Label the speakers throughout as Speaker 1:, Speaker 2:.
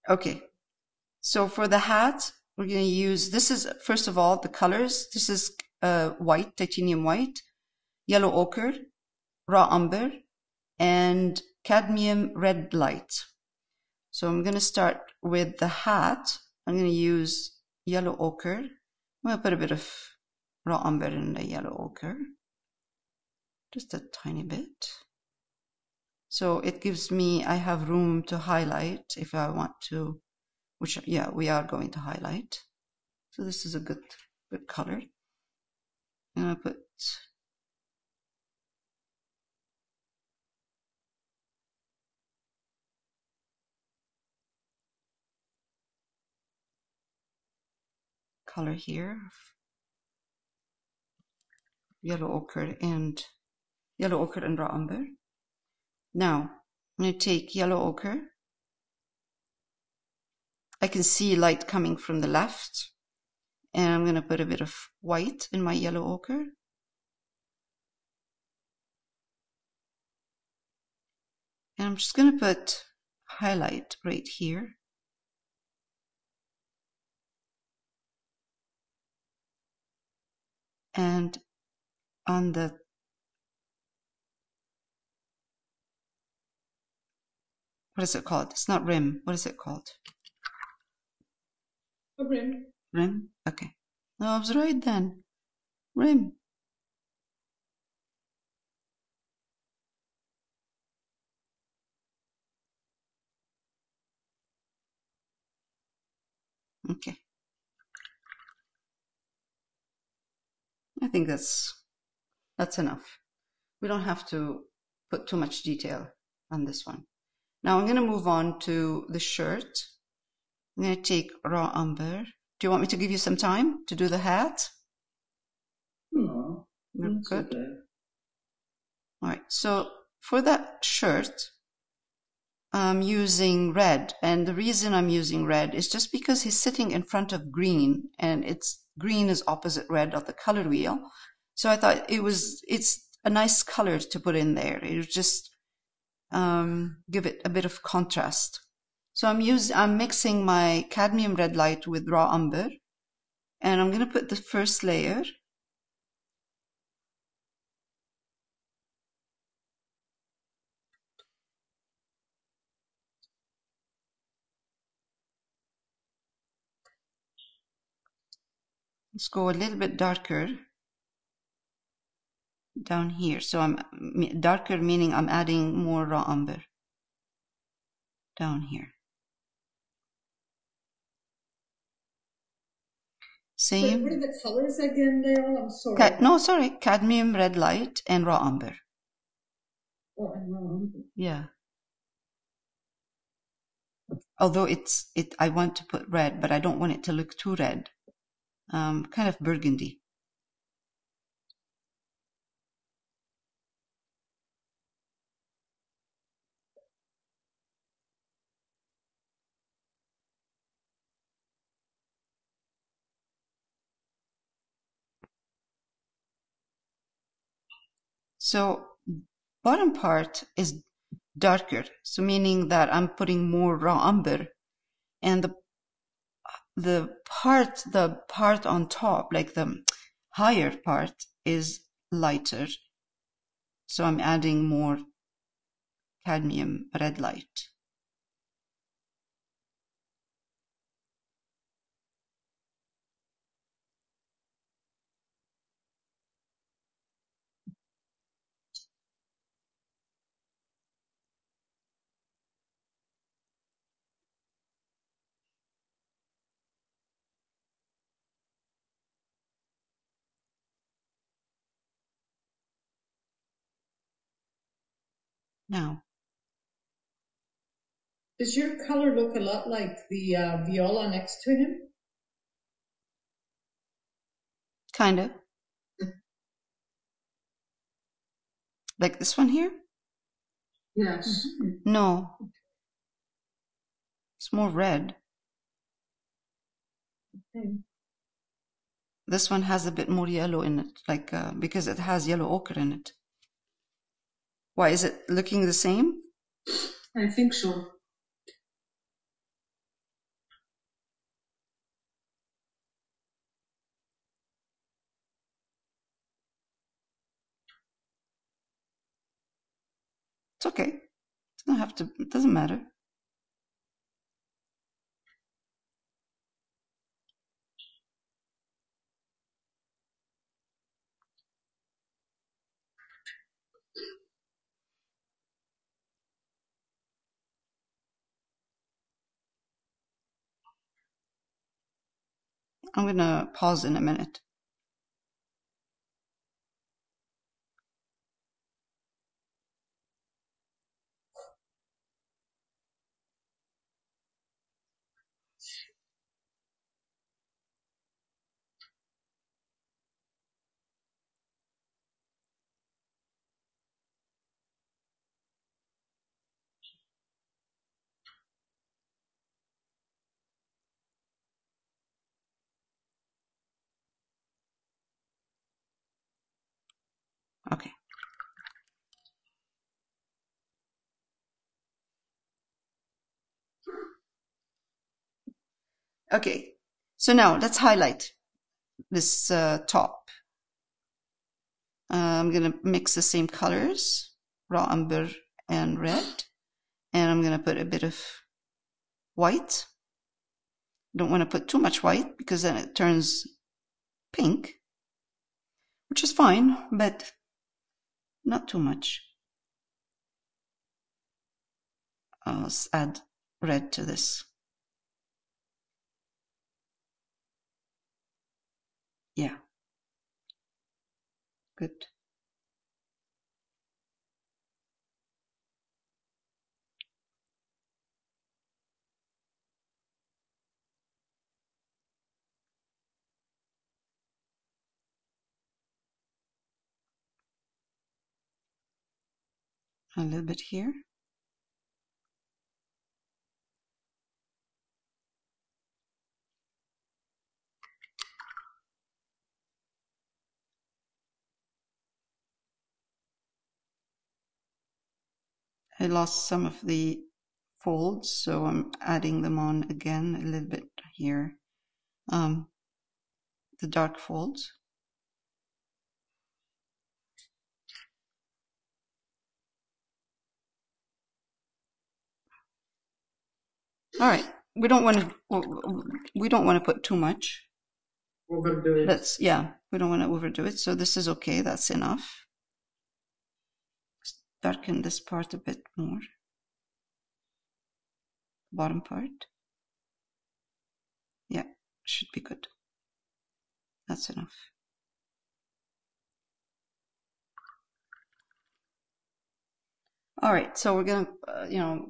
Speaker 1: Okay, so for the hat, we're going to use, this is, first of all, the colors. This is white, titanium white, yellow ochre, raw umber, and cadmium red light. So I'm going to start with the hat. I'm going to use yellow ochre. I'm going to put a bit of raw umber in the yellow ochre. Just a tiny bit. So it gives me, I have room to highlight if I want to, which, yeah, we are going to highlight. So this is a good color. I'm going to put color here, yellow ochre and raw umber. Now I'm going to take yellow ochre. I can see light coming from the left, and I'm going to put a bit of white in my yellow ochre. And I'm just going to put highlight right here. And on the what is it called? It's not rim. What is it called?
Speaker 2: A rim.
Speaker 1: Rim? Okay. No, I was right then. Rim. Okay. I think that's enough. We don't have to put too much detail on this one. Now I'm going to move on to the shirt. I'm going to take raw umber. Do you want me to give you some time to do the hat?
Speaker 2: No,
Speaker 1: Good.
Speaker 2: okay.
Speaker 1: All right. So for that shirt, I'm using red, and the reason I'm using red is just because he's sitting in front of green, and green is opposite red of the color wheel. So I thought it's a nice color to put in there. It would just give it a bit of contrast. So I'm mixing my cadmium red light with raw umber, and I'm going to put the first layer. Let's go a little bit darker down here. So I'm darker, meaning I'm adding more raw umber down here. Same.
Speaker 2: What are the colors again, Dale? I'm sorry.
Speaker 1: No, sorry. Cadmium red light and raw umber.
Speaker 2: Oh, and raw umber.
Speaker 1: Yeah. Although I want to put red, but I don't want it to look too red. Kind of burgundy. So bottom part is darker, so meaning that I'm putting more raw umber, and the part on top, like the higher part, is lighter. So I'm adding more cadmium red light. Now,
Speaker 2: does your color look a lot like the viola next to him?
Speaker 1: kind of. Like this one here?
Speaker 2: Yes.
Speaker 1: No. It's more red.
Speaker 2: Okay.
Speaker 1: This one has a bit more yellow in it, like because it has yellow ochre in it. Why, is it looking the same?
Speaker 2: I think so.
Speaker 1: It's okay. It doesn't have to, it doesn't matter. I'm gonna pause in a minute. Okay. Okay. So now let's highlight this top. I'm gonna mix the same colors, raw umber and red, and I'm gonna put a bit of white. Don't want to put too much white because then it turns pink, which is fine, but not too much. I'll add red to this. Yeah, good. A little bit here. I lost some of the folds, so I'm adding them on again a little bit here. The dark folds. All right, we don't want to put too much.
Speaker 2: Overdo it.
Speaker 1: We don't want to overdo it. So this is okay. That's enough. Darken this part a bit more. Bottom part. Yeah, should be good. That's enough. All right, so we're gonna,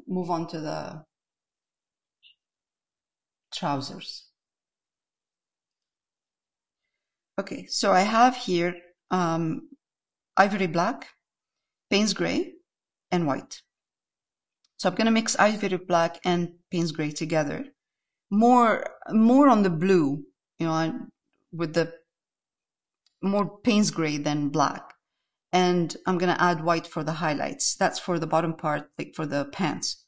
Speaker 1: move on to the trousers. Okay, so I have here ivory black, Payne's gray, and white. So I'm gonna mix ivory black and Payne's gray together. More on the blue, with the more Payne's gray than black. And I'm gonna add white for the highlights. That's for the bottom part, like for the pants.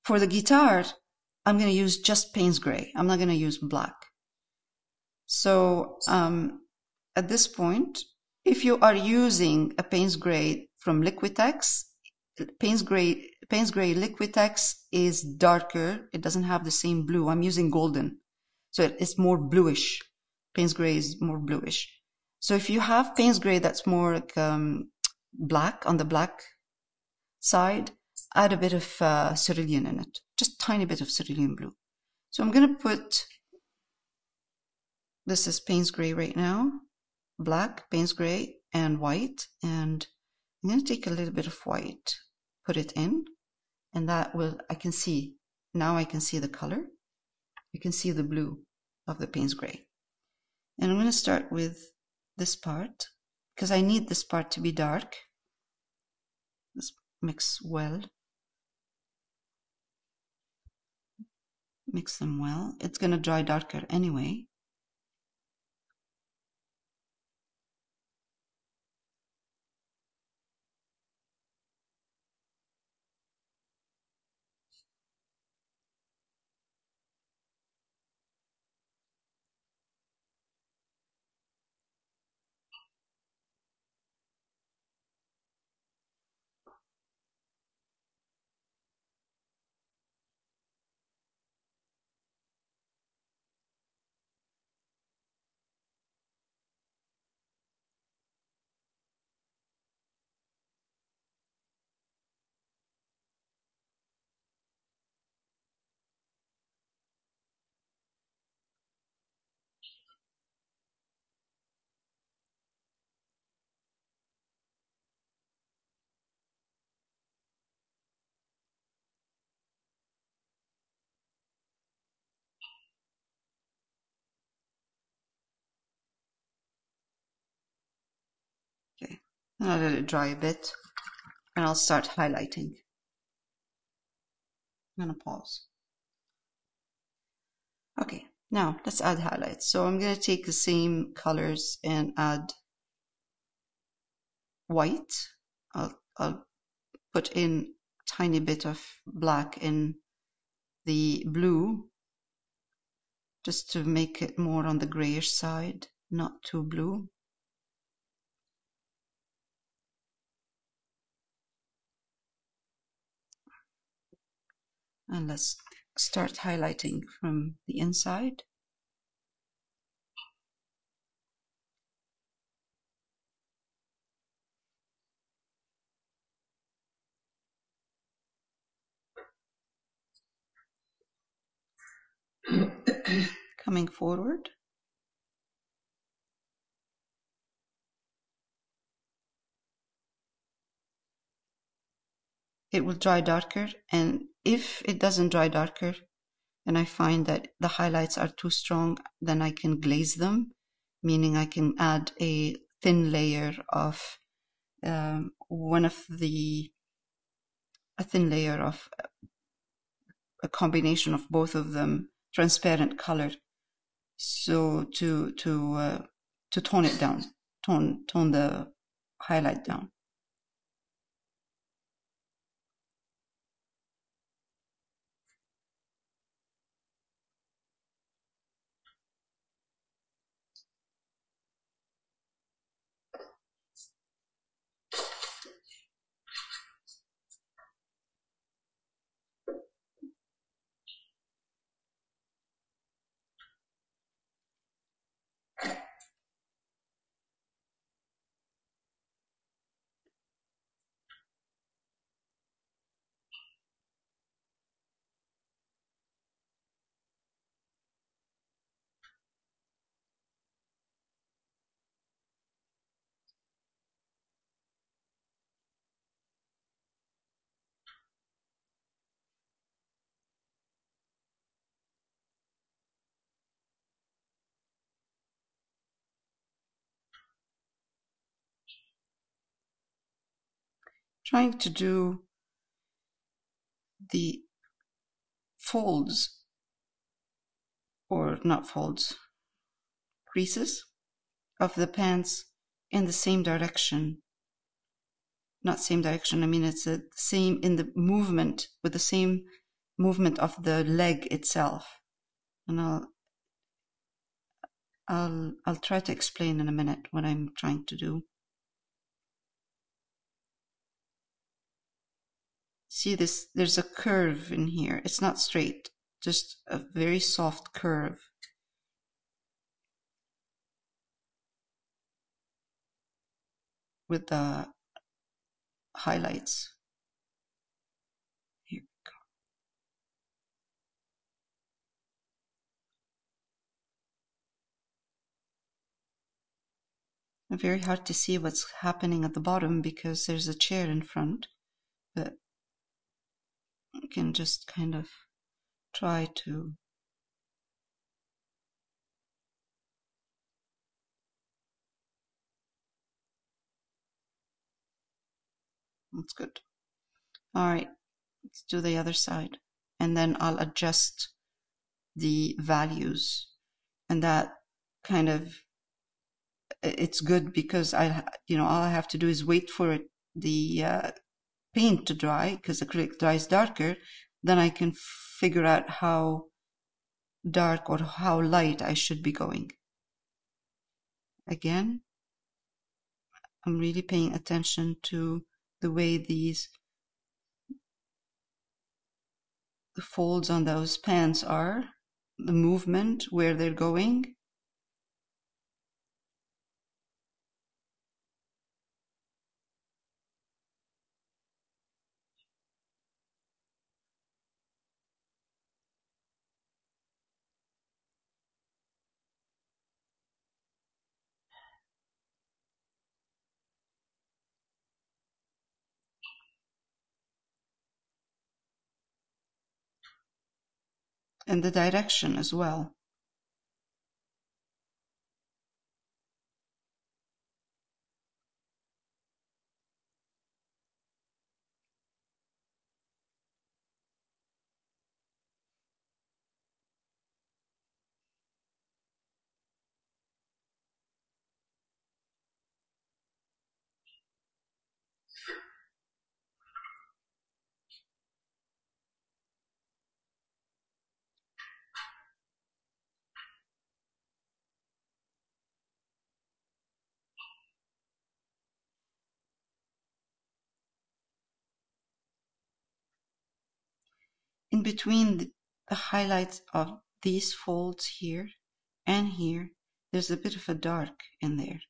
Speaker 1: For the guitar, I'm gonna use just Payne's gray. I'm not gonna use black. So at this point, if you are using a Payne's gray from Liquitex, Payne's gray Liquitex is darker. It doesn't have the same blue. I'm using golden, so it's more bluish. Payne's gray is more bluish. So if you have Payne's gray that's more like black on the black side, add a bit of cerulean in it, just tiny bit of cerulean blue. So I'm gonna put, this is Payne's gray right now, black, Payne's gray, and white, and I'm gonna take a little bit of white, put it in, and that will, I can see the color. You can see the blue of the Payne's gray. And I'm gonna start with this part, because I need this part to be dark. Let's mix well. Mix them well. It's gonna dry darker anyway. I'll let it dry a bit, and I'll start highlighting. I'm gonna pause. Okay, now let's add highlights. So I'm gonna take the same colors and add white. I'll put in a tiny bit of black in the blue, just to make it more on the grayish side, not too blue. And let's start highlighting from the inside. Coming forward. It will dry darker, and if it doesn't dry darker and I find that the highlights are too strong, then I can glaze them, meaning I can add a thin layer of a thin layer of a combination of both of them, transparent color, so to tone it down, tone the highlight down. Trying to do the folds, or not folds, creases of the pants in the same direction. Not same direction, I mean it's the same in the movement, with the same movement of the leg itself. And I'll try to explain in a minute what I'm trying to do. See this, there's a curve in here. It's not straight, just a very soft curve. With the highlights. Here we go. Very hard to see what's happening at the bottom because there's a chair in front, but you can just kind of try to that's good. All right, let's do the other side, and then I'll adjust the values, and that kind of, it's good because all I have to do is wait for the paint to dry, because acrylic dries darker. Then I can figure out how dark or how light I should be going. Again, I'm really paying attention to the way the folds on those pants are, the movement, where they're going. And the direction as well. between the highlights of these folds here and here, there's a bit of a dark in there.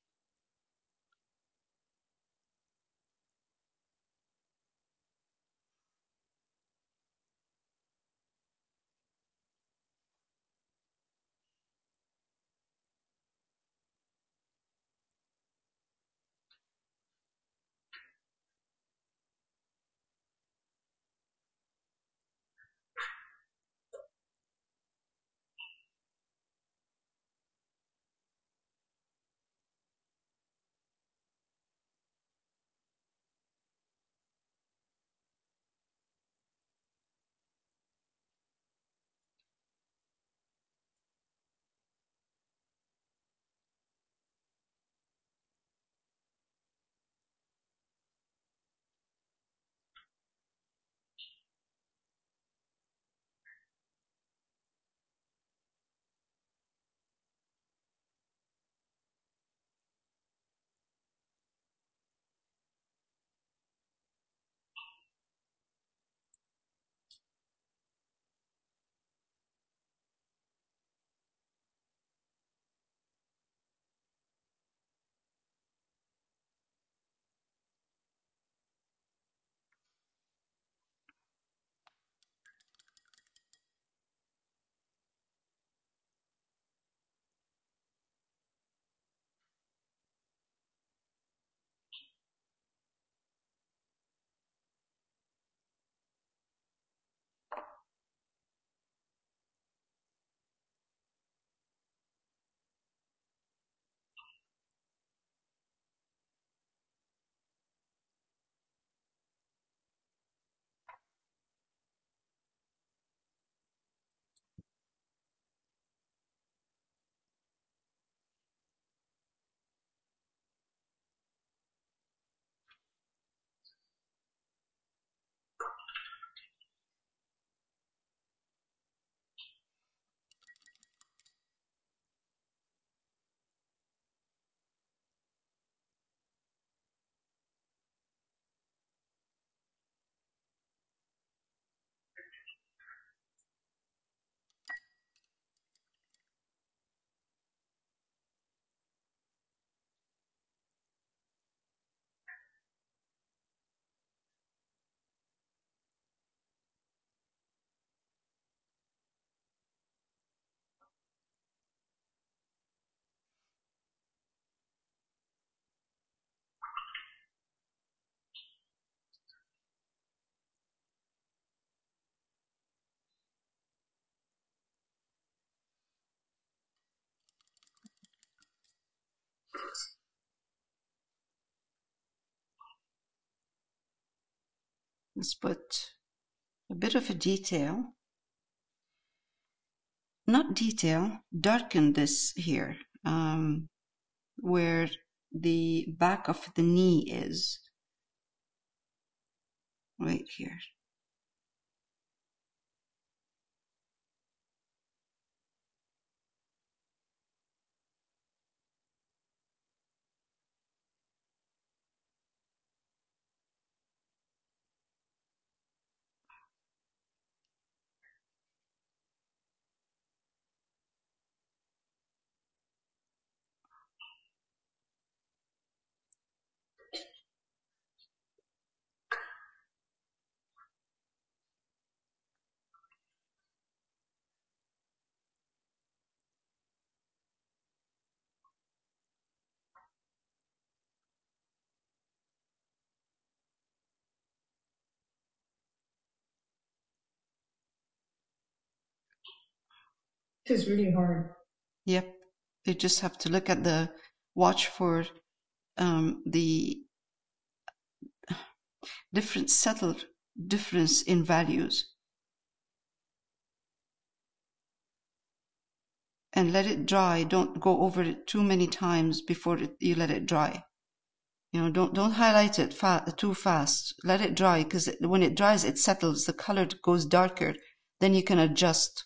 Speaker 1: Let's put a bit of a detail. Not detail, darken this here, where the back of the knee is. Right here.
Speaker 2: It is really hard.
Speaker 1: Yep. You just have to look at watch for the subtle difference in values. And let it dry. Don't go over it too many times before you let it dry. You know, don't highlight it too fast. Let it dry, because when it dries, it settles. The color goes darker. Then you can adjust.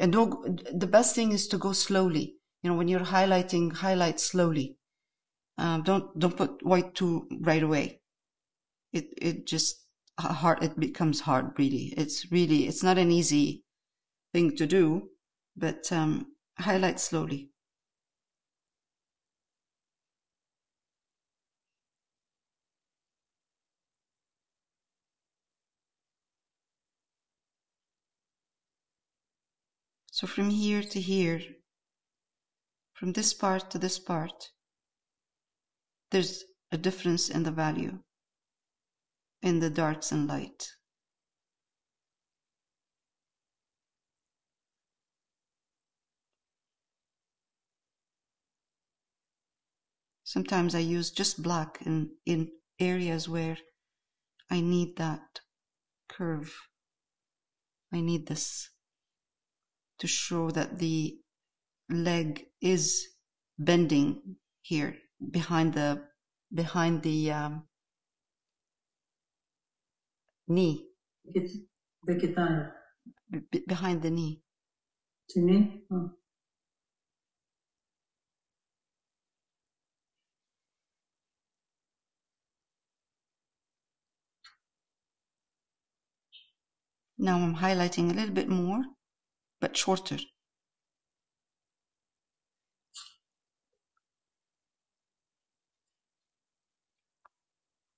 Speaker 1: And the best thing is to go slowly. You know, when you're highlighting, highlight slowly. Don't put white too right away. It just hard. It becomes hard, really. It's not an easy thing to do, but highlight slowly. So from here to here, from this part to this part, there's a difference in the value, in the darks and light. Sometimes I use just black in areas where I need that curve. I need this to show that the leg is bending here behind the knee.
Speaker 2: The
Speaker 1: Behind the knee.
Speaker 2: Oh.
Speaker 1: Now I'm highlighting a little bit more, but shorter.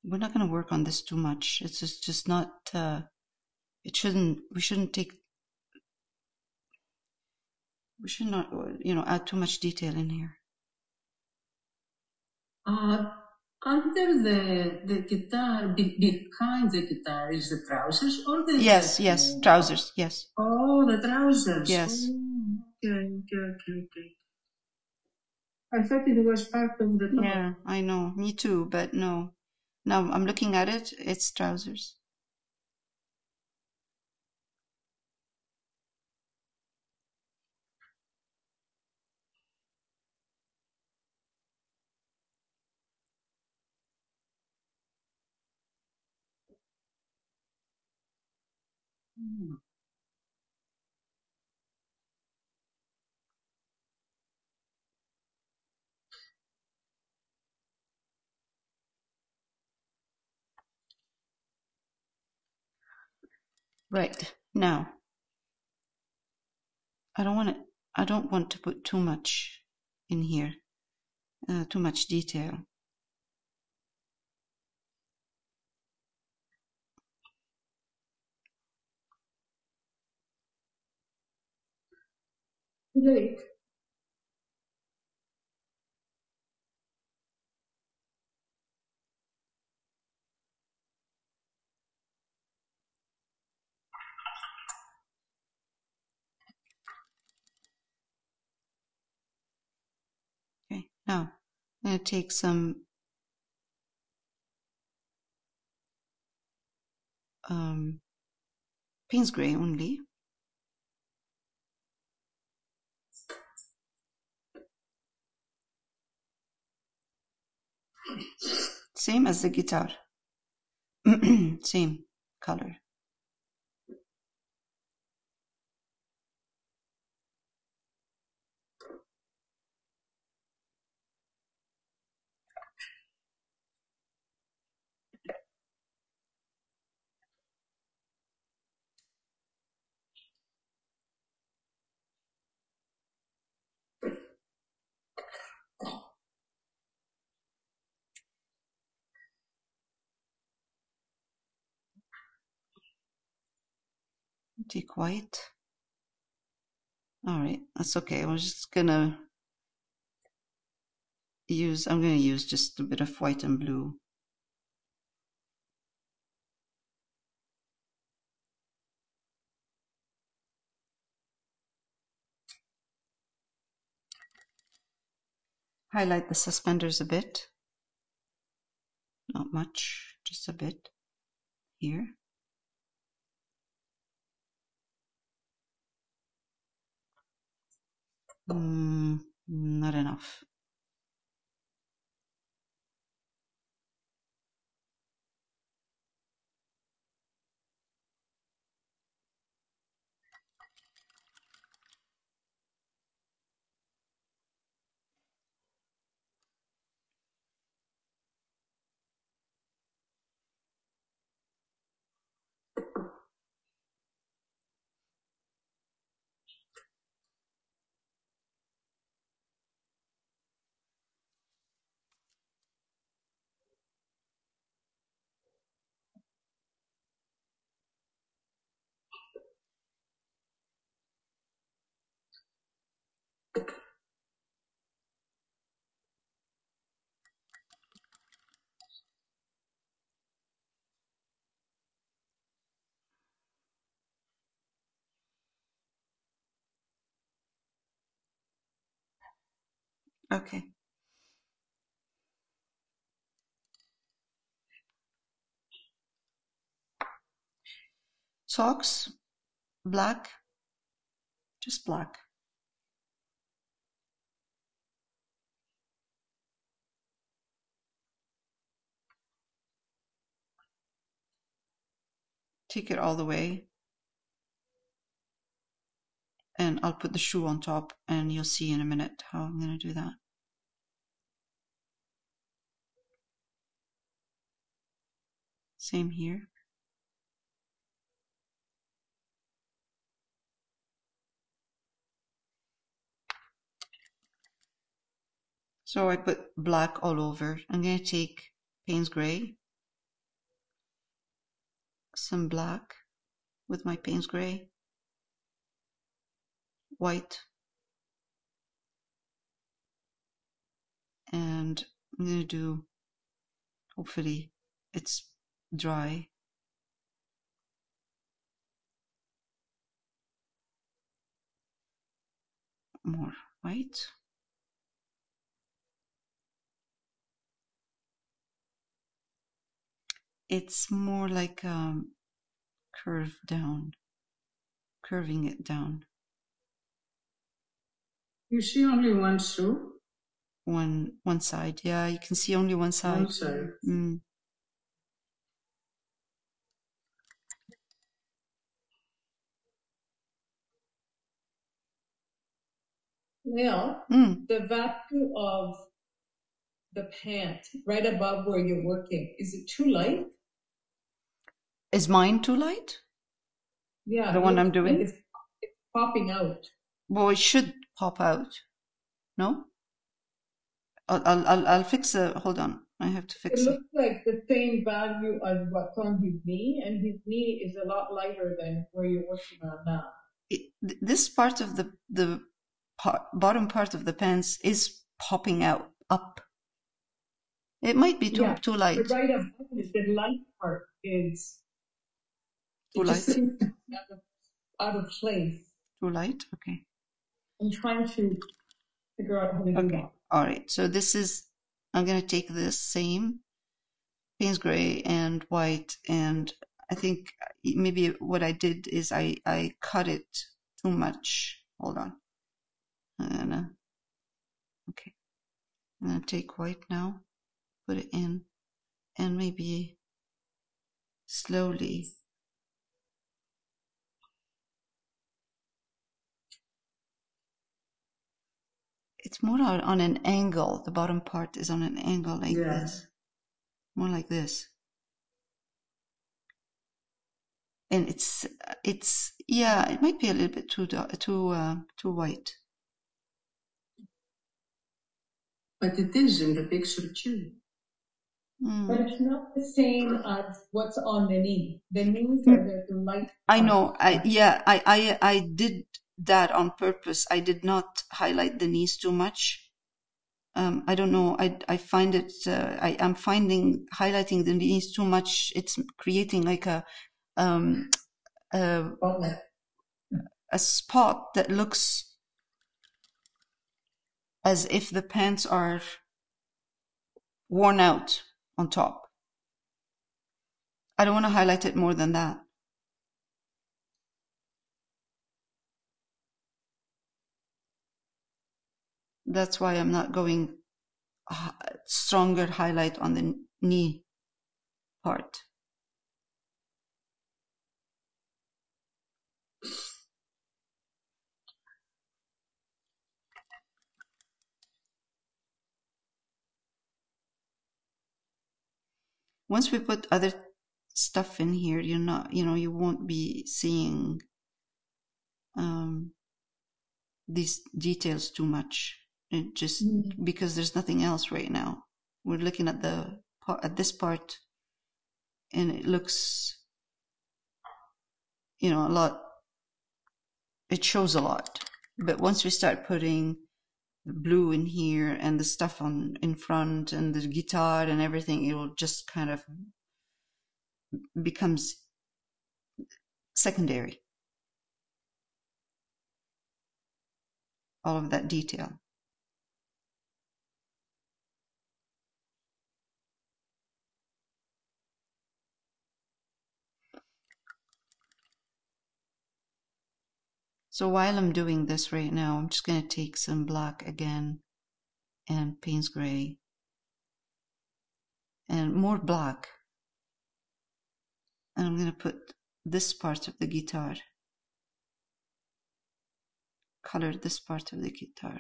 Speaker 1: We're not going to work on this too much. It's just not, we shouldn't not, add too much detail in here.
Speaker 2: Under the guitar, behind the guitar is the trousers or the
Speaker 1: Yes, trousers, yes.
Speaker 2: Oh, the trousers.
Speaker 1: Yes.
Speaker 2: Oh, okay. I thought it was part of the top.
Speaker 1: Yeah, I know. Me too, but no. Now I'm looking at it, it's trousers. Right. Now, I don't want to put too much in here, too much detail.
Speaker 2: Late.
Speaker 1: Okay. Now, I'm going to take some Payne's gray only. Same as the guitar. Same color. Take white. All right, that's okay. I'm going to use just a bit of white and blue. Highlight the suspenders a bit. Not much, just a bit here. Not enough. Okay. Socks, black, just black. Take it all the way. And I'll put the shoe on top, and you'll see in a minute how I'm going to do that. Same here. So I put black all over. I'm going to take Payne's Gray, some black with my Payne's Gray, white, and I'm going to do, hopefully it's dry. More white. It's more like curve down, curving it down.
Speaker 2: You see only one shoe?
Speaker 1: One side, yeah, you can see only one side.
Speaker 2: One side.
Speaker 1: Mm.
Speaker 2: Now, the value of the pant right above where you're working, is it too light?
Speaker 1: Is mine too light?
Speaker 2: Yeah.
Speaker 1: The one I'm doing?
Speaker 2: Like it's popping out.
Speaker 1: Well, it should pop out. No? I'll fix it. Hold on. I have to fix
Speaker 2: It
Speaker 1: it.
Speaker 2: looks like the same value as what's on his knee, and his knee is a lot lighter than where you're working on now.
Speaker 1: This part of the bottom part of the pants is popping out up. It might be too light.
Speaker 2: But right above it, the light part is
Speaker 1: too light.
Speaker 2: Just seems out of place.
Speaker 1: Too light. Okay.
Speaker 2: I'm trying to figure out how to do that.
Speaker 1: All right. So this is. I'm gonna take this same Payne's Gray and white, and I think maybe what I did is I cut it too much. Hold on. Okay. I'm gonna take white now, put it in, and maybe slowly. It's more on an angle. The bottom part is on an angle like this. More like this. And it's yeah, it might be a little bit too white.
Speaker 2: But it is in the picture too. But it's not the same as what's on the knee. The knees are the light.
Speaker 1: I know. I did that on purpose. I did not highlight the knees too much. I don't know. I find it. I'm finding highlighting the knees too much. It's creating like a spot that looks as if the pants are worn out on top. I don't want to highlight it more than that. That's why I'm not going stronger highlight on the knee part. Once we put other stuff in here, you won't be seeing these details too much. It just because there's nothing else right now. We're looking at this part, and it looks, a lot. It shows a lot. But once we start putting the blue in here and the stuff in front and the guitar and everything, it will just kind of becomes secondary. All of that detail. So while I'm doing this right now, I'm just going to take some black again and Payne's gray and more black. And I'm going to put this part of the guitar, color this part of the guitar.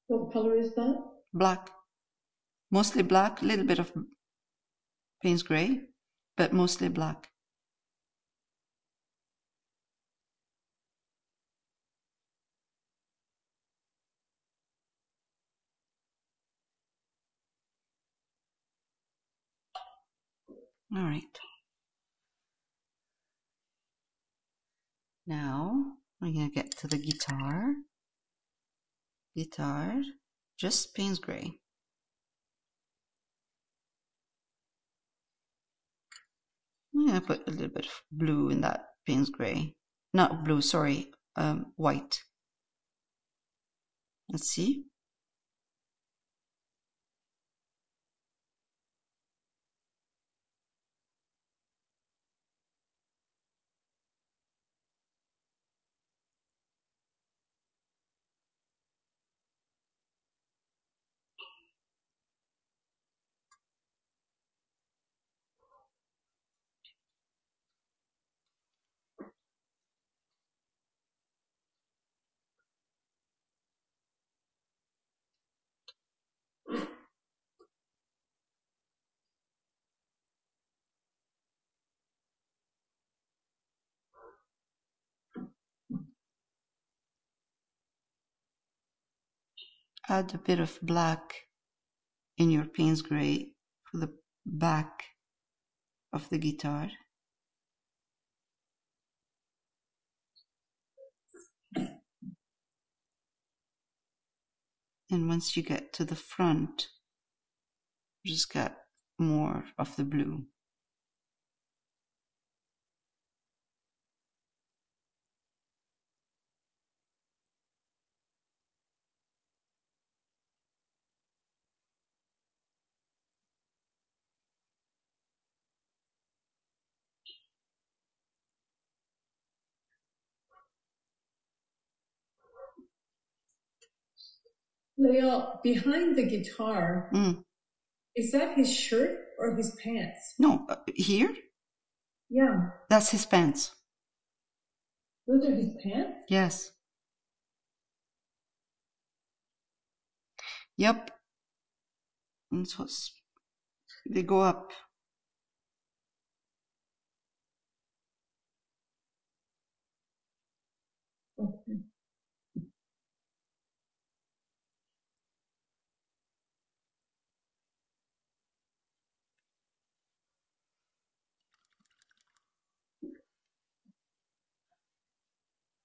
Speaker 2: What color is that?
Speaker 1: Black. Mostly black, a little bit of Payne's gray, but mostly black. All right. Now we're going to get to the guitar. Guitar, just Payne's gray. I'm going to put a little bit of blue in that Payne's gray. Not blue, sorry, white. Let's see. Add a bit of black in your Payne's gray for the back of the guitar. And once you get to the front, just get more of the blue.
Speaker 2: Leo, behind the guitar, is that his shirt or his pants?
Speaker 1: No, here?
Speaker 2: Yeah.
Speaker 1: That's his pants.
Speaker 2: Those are his pants?
Speaker 1: Yes. Yep. And so they go up.
Speaker 2: Okay.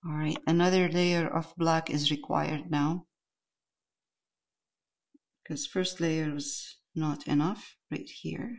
Speaker 1: All right, another layer of black is required now, because first layer was not enough right here.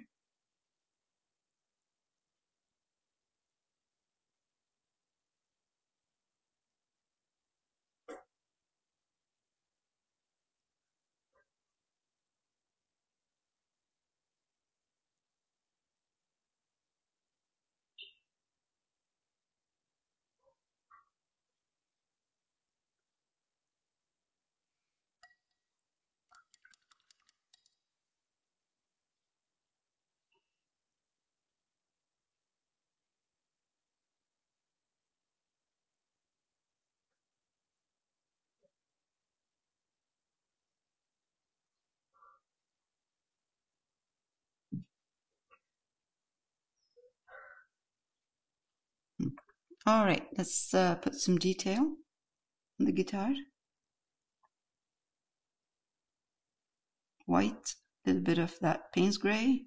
Speaker 1: All right, let's put some detail on the guitar. White, a little bit of that Payne's gray.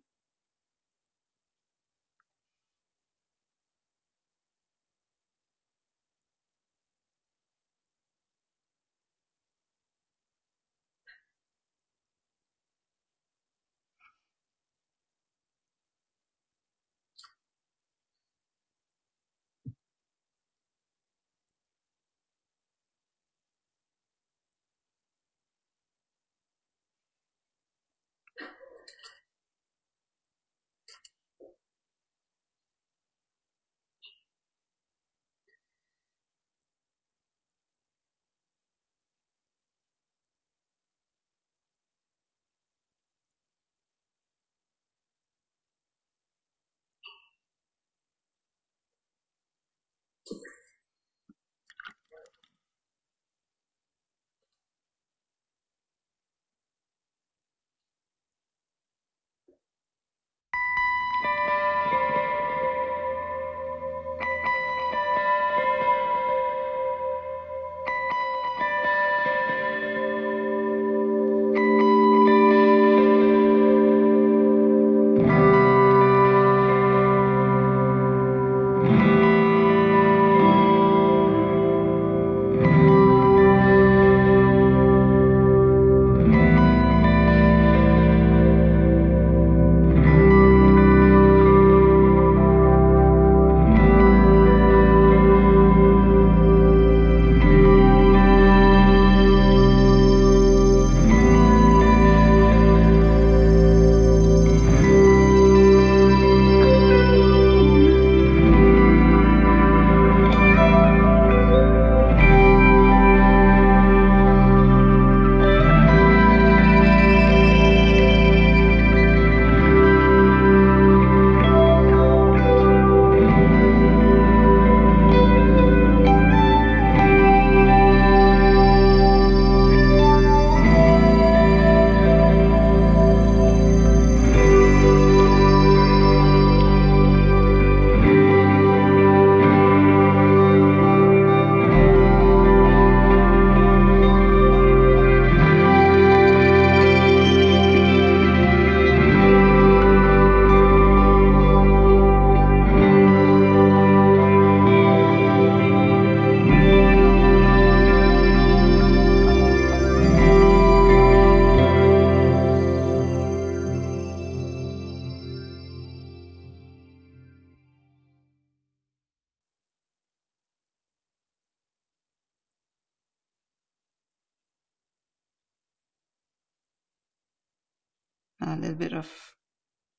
Speaker 1: a little bit of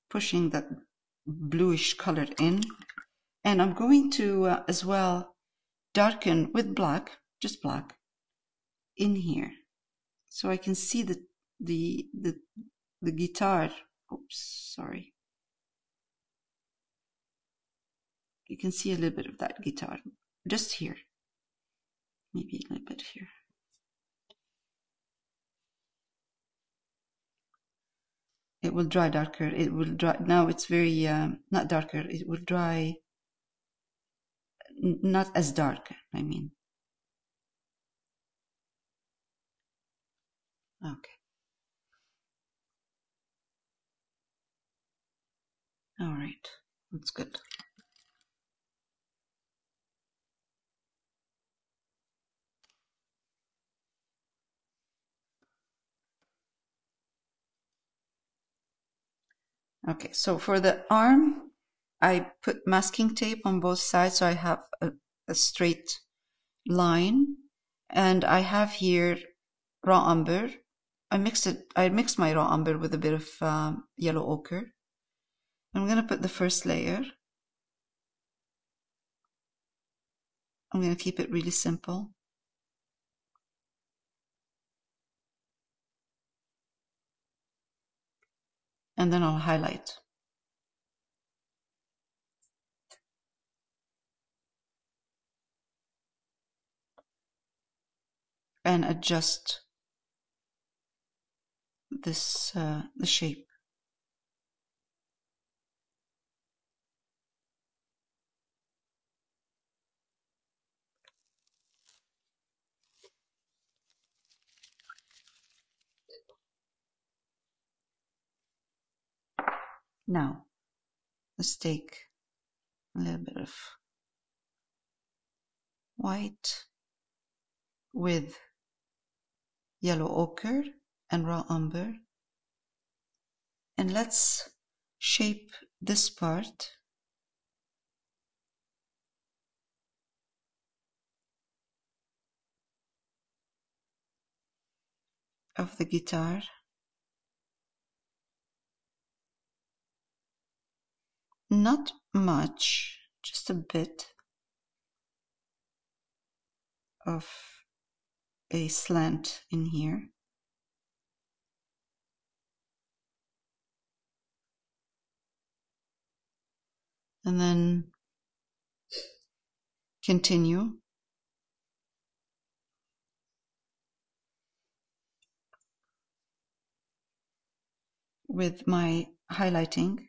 Speaker 1: pushing that bluish color in. And I'm going to as well darken with black, just black, in here, so I can see the guitar. Oops, sorry. You can see a little bit of that guitar, just here, maybe a little bit here. It will dry darker. It will dry. Now it's very not darker. It will dry. Not as dark. I mean. Okay. All right. That's good. Okay. So for the arm, I put masking tape on both sides, so I have a straight line, and I have here raw umber. I mixed my raw umber with a bit of yellow ochre. I'm going to put the first layer. I'm going to keep it really simple. And then I'll highlight. And adjust this the shape. Now, let's take a little bit of white with yellow ochre and raw umber, and let's shape this part of the guitar. Not much, just a bit of a slant in here. And then continue with my highlighting.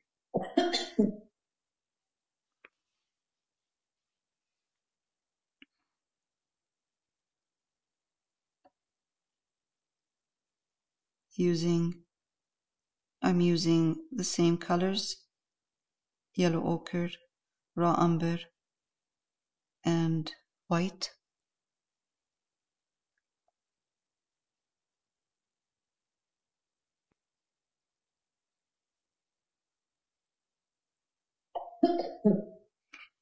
Speaker 1: I'm using the same colors, yellow ochre, raw umber, and white.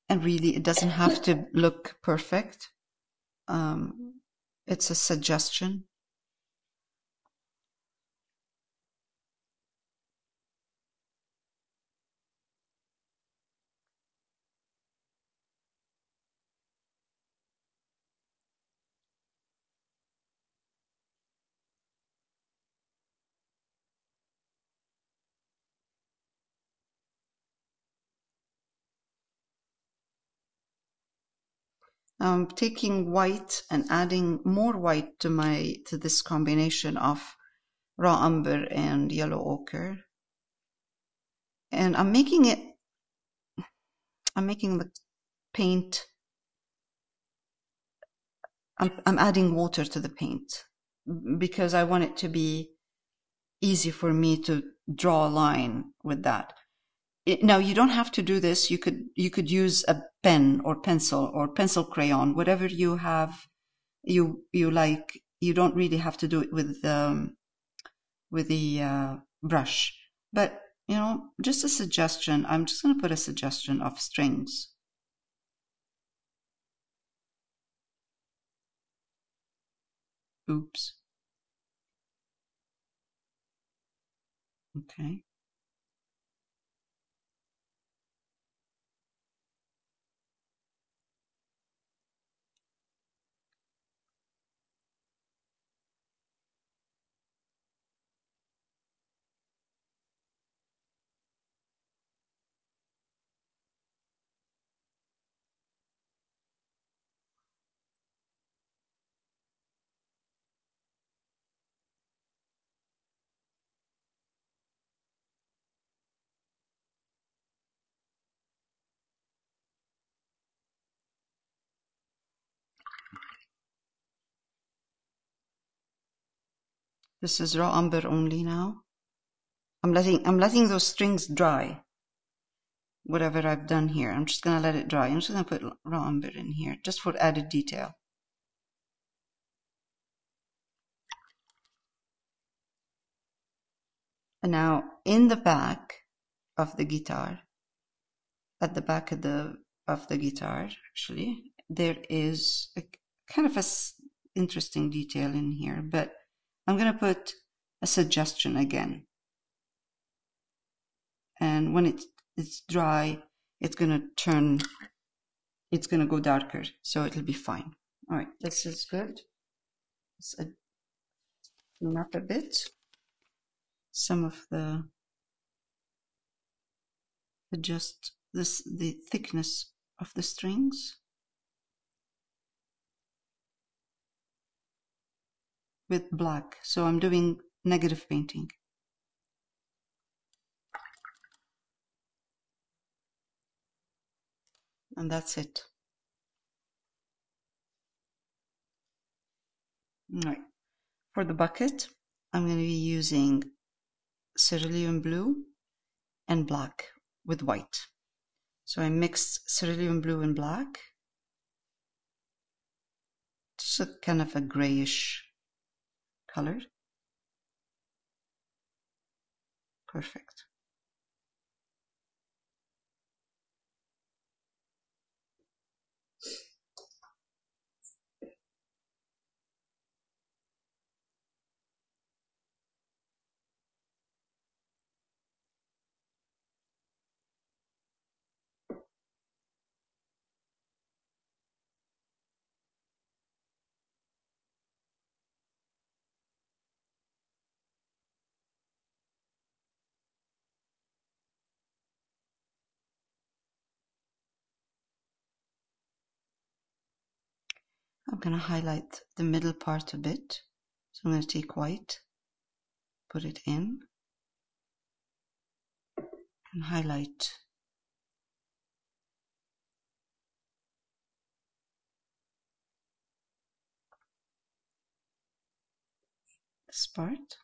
Speaker 1: And really, it doesn't have to look perfect. It's a suggestion. Taking white and adding more white to this combination of raw umber and yellow ochre, and I'm making the paint. I'm adding water to the paint because I want it to be easy for me to draw a line with that. Now, you don't have to do this. You could use a pen or pencil crayon, whatever you have, you like. You don't really have to do it with the brush. But, just a suggestion. I'm just going to put a suggestion of strings. Oops. Okay. This is raw umber only now. I'm letting those strings dry. Whatever I've done here, I'm just gonna let it dry. I'm just gonna put raw umber in here just for added detail. And now in the back of the guitar, at the back of the guitar, actually, there is a kind of interesting detail in here, but I'm gonna put a suggestion again. And when it's dry, it's gonna go darker, so it'll be fine. All right, this is good. Let's tune up a bit. Some of adjust the thickness of the strings with black. So I'm doing negative painting. And that's it. All right. For the bucket, I'm going to be using cerulean blue and black with white. So I mixed cerulean blue and black. It's a kind of a grayish color. Perfect. I'm going to highlight the middle part a bit. So I'm going to take white, put it in, and highlight this part.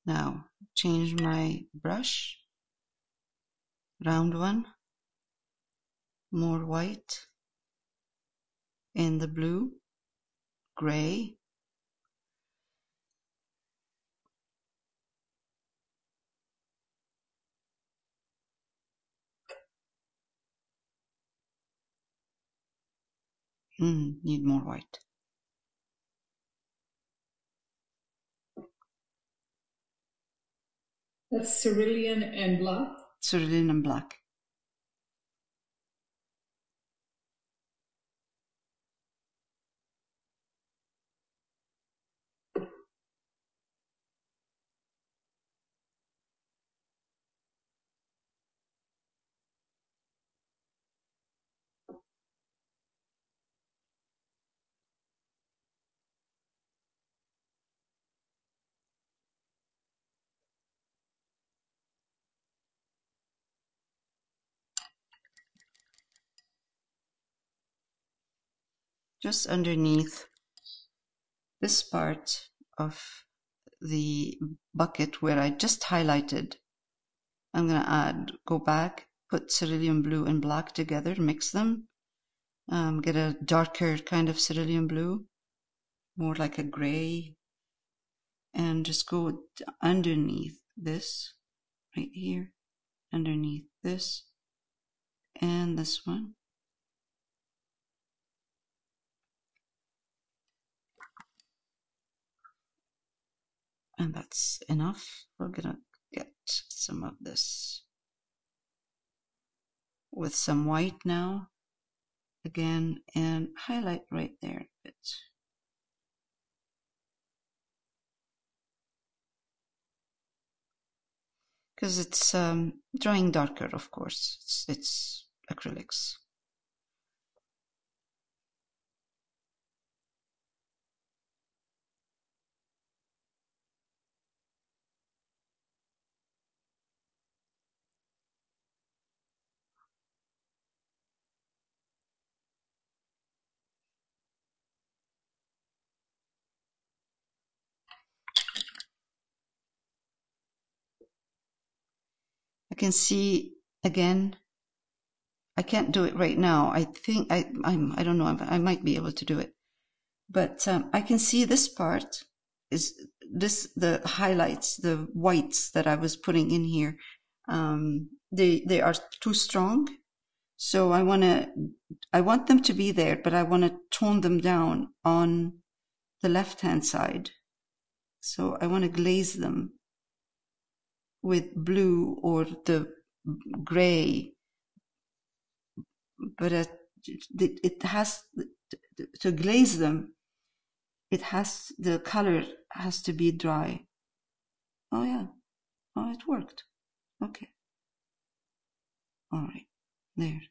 Speaker 1: Now change my brush, round one, more white, in the blue, gray, need more white.
Speaker 2: That's cerulean and black?
Speaker 1: Cerulean and black. Just underneath this part of the bucket where I just highlighted, I'm going to go back, put cerulean blue and black together, mix them, get a darker kind of cerulean blue, more like a gray, and just go underneath this, right here, underneath this, and this one. And that's enough. We're gonna get some of this with some white now again and highlight right there a bit. Because it's drawing darker, of course. It's acrylics. I can see again. I can't do it right now. I think I don't know. I might be able to do it, but I can see this part is the highlights, the whites that I was putting in here. They are too strong, so I want them to be there, but I want to tone them down on the left hand side. So I want to glaze them with blue or the gray, but it has to glaze them. The color has to be dry. Oh yeah, oh it worked. Okay, all right, there.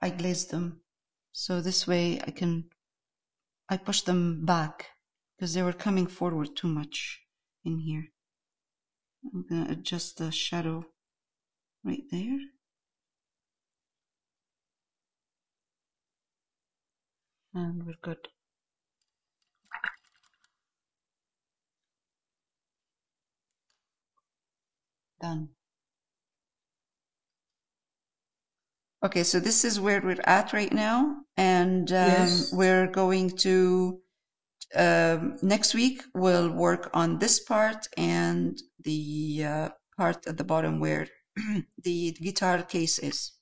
Speaker 1: I glazed them, so this way I push them back because they were coming forward too much in here. I'm gonna adjust the shadow right there. And we're good. Done. Okay, so this is where we're at right now, and
Speaker 2: Yes.
Speaker 1: we're going to next week we'll work on this part and the part at the bottom where the guitar case is.